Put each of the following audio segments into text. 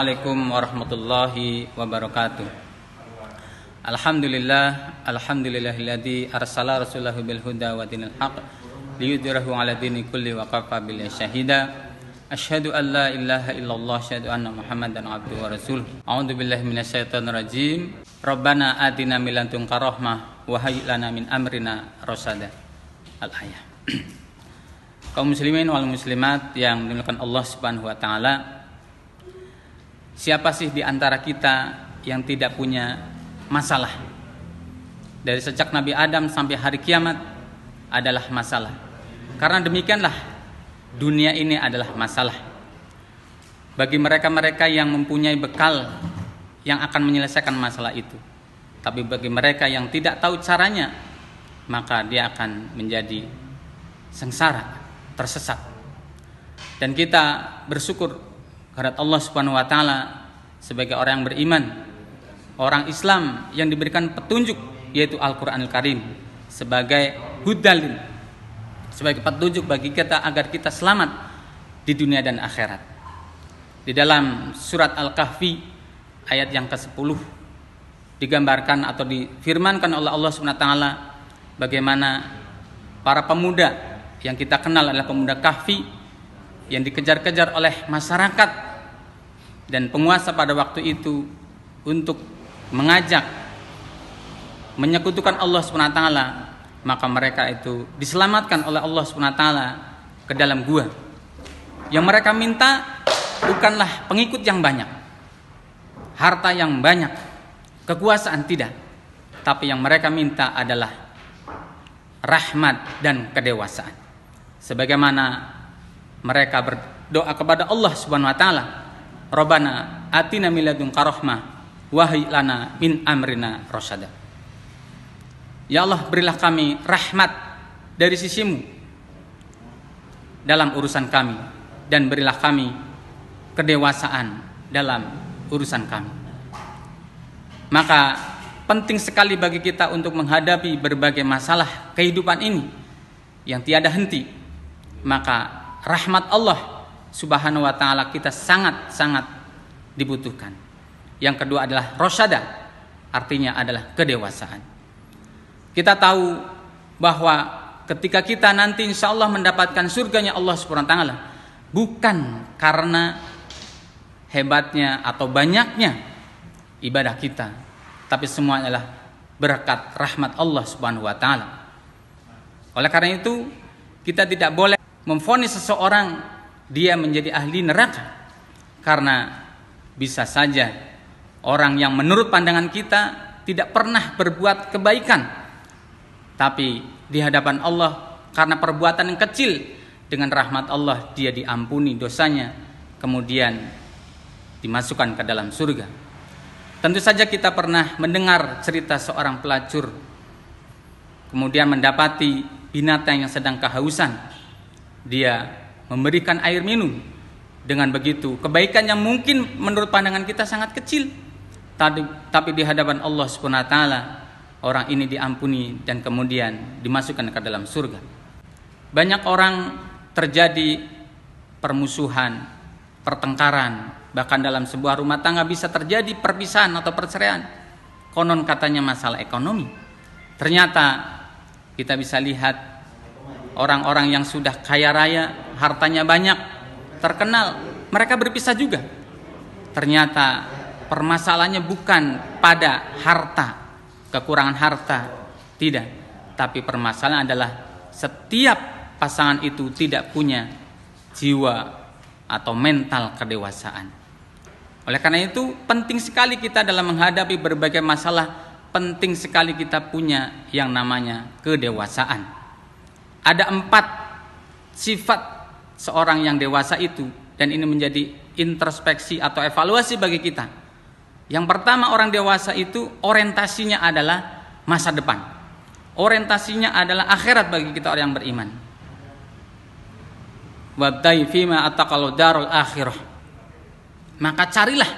Assalamualaikum warahmatullahi wabarakatuh. Alhamdulillahilladzi arsala rasulahu bil huda wa dinil haq liyudhhirahu 'ala dini kulli wa kafa billahi syahida. Asyhadu an la ilaha illallah asyhadu anna Muhammadan abduhu wa rasuluh. A'udzu billahi minasyaitonir rajim. Rabbana atina min ladunka rahmah wa hayyi lana min amrina rasyada. Al-ayah. Kaum muslimin wal muslimat yang dimuliakan Allah Subhanahu wa taala. Siapa sih di antara kita yang tidak punya masalah? Dari sejak Nabi Adam sampai hari kiamat adalah masalah. Karena demikianlah dunia ini adalah masalah. Bagi mereka-mereka yang mempunyai bekal yang akan menyelesaikan masalah itu. Tapi bagi mereka yang tidak tahu caranya, maka dia akan menjadi sengsara, tersesat. Dan kita bersyukur kepada Allah Subhanahu wa taala sebagai orang yang beriman, orang Islam yang diberikan petunjuk yaitu Al-Qur'anul Karim sebagai hudal, sebagai petunjuk bagi kita agar kita selamat di dunia dan akhirat. Di dalam surat Al-Kahfi ayat yang ke-10 digambarkan atau difirmankan oleh Allah Subhanahu wa taala bagaimana para pemuda yang kita kenal adalah pemuda Kahfi yang dikejar-kejar oleh masyarakat dan penguasa pada waktu itu untuk mengajak menyekutukan Allah SWT, maka mereka itu diselamatkan oleh Allah SWT ke dalam gua. Yang mereka minta bukanlah pengikut yang banyak, harta yang banyak, kekuasaan tidak, tapi yang mereka minta adalah rahmat dan kedewasaan. Sebagaimana mereka berdoa kepada Allah Subhanahu wa taala, Rabbana atina min ladunka rahmah wa hayyi lana min amrina rasyada. Ya Allah, berilah kami rahmat dari sisimu dalam urusan kami, dan berilah kami kedewasaan dalam urusan kami. Maka penting sekali bagi kita untuk menghadapi berbagai masalah kehidupan ini yang tiada henti. Maka rahmat Allah Subhanahu wa taala kita sangat-sangat dibutuhkan. Yang kedua adalah rasyada, artinya adalah kedewasaan. Kita tahu bahwa ketika kita nanti insyaallah mendapatkan surganya Allah Subhanahu wa taala bukan karena hebatnya atau banyaknya ibadah kita, tapi semua adalah berkat rahmat Allah Subhanahu wa taala. Oleh karena itu, kita tidak boleh memvonis seseorang dia menjadi ahli neraka, karena bisa saja orang yang menurut pandangan kita tidak pernah berbuat kebaikan, tapi di hadapan Allah karena perbuatan yang kecil, dengan rahmat Allah dia diampuni dosanya, kemudian dimasukkan ke dalam surga. Tentu saja kita pernah mendengar cerita seorang pelacur kemudian mendapati binatang yang sedang kehausan. Dia memberikan air minum. Dengan begitu, kebaikan yang mungkin menurut pandangan kita sangat kecil, tapi di hadapan Allah Subhanahu wa taala orang ini diampuni dan kemudian dimasukkan ke dalam surga. Banyak orang terjadi permusuhan, pertengkaran, bahkan dalam sebuah rumah tangga bisa terjadi perpisahan atau perceraian. Konon katanya masalah ekonomi. Ternyata kita bisa lihat orang-orang yang sudah kaya raya, hartanya banyak, terkenal, mereka berpisah juga. Ternyata permasalahannya bukan pada harta, kekurangan harta, tidak. Tapi permasalahan adalah setiap pasangan itu tidak punya jiwa atau mental kedewasaan. Oleh karena itu, penting sekali kita dalam menghadapi berbagai masalah, penting sekali kita punya yang namanya kedewasaan. Ada 4 sifat seorang yang dewasa itu, dan ini menjadi introspeksi atau evaluasi bagi kita. Yang pertama, orang dewasa itu orientasinya adalah masa depan. Orientasinya adalah akhirat bagi kita orang yang beriman. Wabtai fima ataqallu darul akhirah. Maka carilah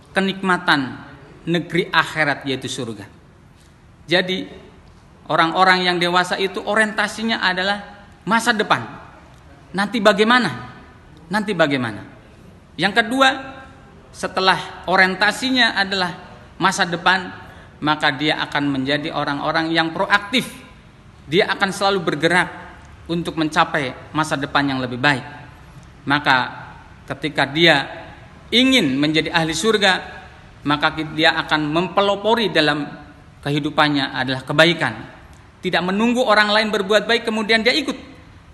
kenikmatan negeri akhirat yaitu surga. Jadi orang-orang yang dewasa itu orientasinya adalah masa depan. Nanti bagaimana? Yang kedua, setelah orientasinya adalah masa depan, maka dia akan menjadi orang-orang yang proaktif. Dia akan selalu bergerak untuk mencapai masa depan yang lebih baik. Maka ketika dia ingin menjadi ahli surga, maka dia akan mempelopori dalam kehidupannya adalah kebaikan. Tidak menunggu orang lain berbuat baik kemudian dia ikut,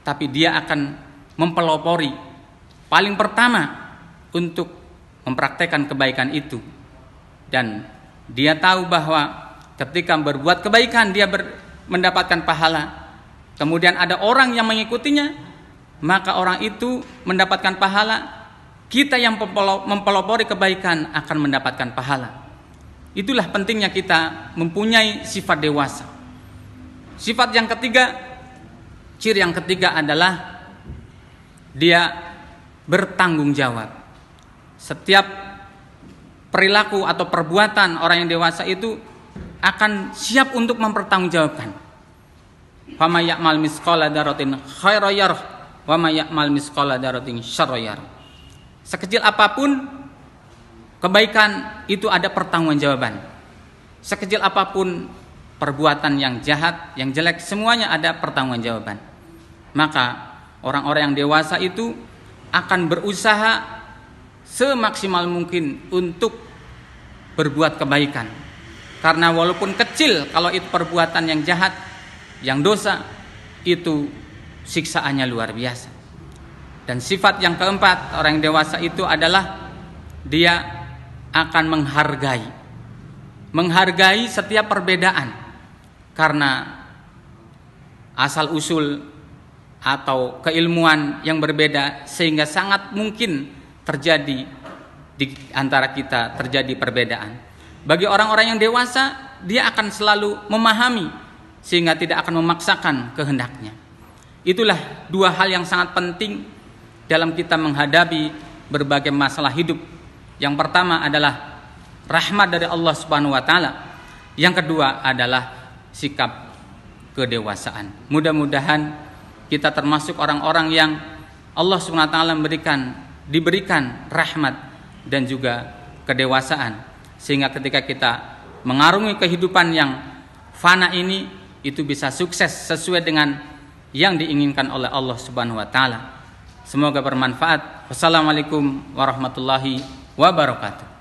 tapi dia akan mempelopori paling pertama untuk mempraktekkan kebaikan itu. Dan dia tahu bahwa ketika berbuat kebaikan dia mendapatkan pahala. Kemudian ada orang yang mengikutinya, maka orang itu mendapatkan pahala. Kita yang mempelopori kebaikan akan mendapatkan pahala. Itulah pentingnya kita mempunyai sifat dewasa. Sifat yang ketiga, ciri yang ketiga adalah dia bertanggung jawab. Setiap perilaku atau perbuatan orang yang dewasa itu akan siap untuk mempertanggungjawabkan. Fama ya'mal misqala dzarratin khairan yarah wa ma ya'mal misqala dzarratin syarran yarah. Sekecil apapun kebaikan itu ada pertanggungjawaban. Sekecil apapun perbuatan yang jahat, yang jelek, semuanya ada pertanggungjawaban. Maka orang-orang yang dewasa itu akan berusaha semaksimal mungkin untuk berbuat kebaikan. Karena walaupun kecil, kalau itu perbuatan yang jahat, yang dosa, itu siksaannya luar biasa. Dan sifat yang keempat orang yang dewasa itu adalah dia akan menghargai setiap perbedaan. Karena asal usul atau keilmuan yang berbeda, sehingga sangat mungkin terjadi di antara kita terjadi perbedaan. Bagi orang-orang yang dewasa, dia akan selalu memahami sehingga tidak akan memaksakan kehendaknya. Itulah dua hal yang sangat penting dalam kita menghadapi berbagai masalah hidup. Yang pertama adalah rahmat dari Allah Subhanahu wa taala. Yang kedua adalah sikap kedewasaan. Mudah-mudahan kita termasuk orang-orang yang Allah Subhanahu wa taala diberikan rahmat dan juga kedewasaan, sehingga ketika kita mengarungi kehidupan yang fana ini, itu bisa sukses sesuai dengan yang diinginkan oleh Allah Subhanahu wa taala. Semoga bermanfaat. Wassalamualaikum warahmatullahi wabarakatuh.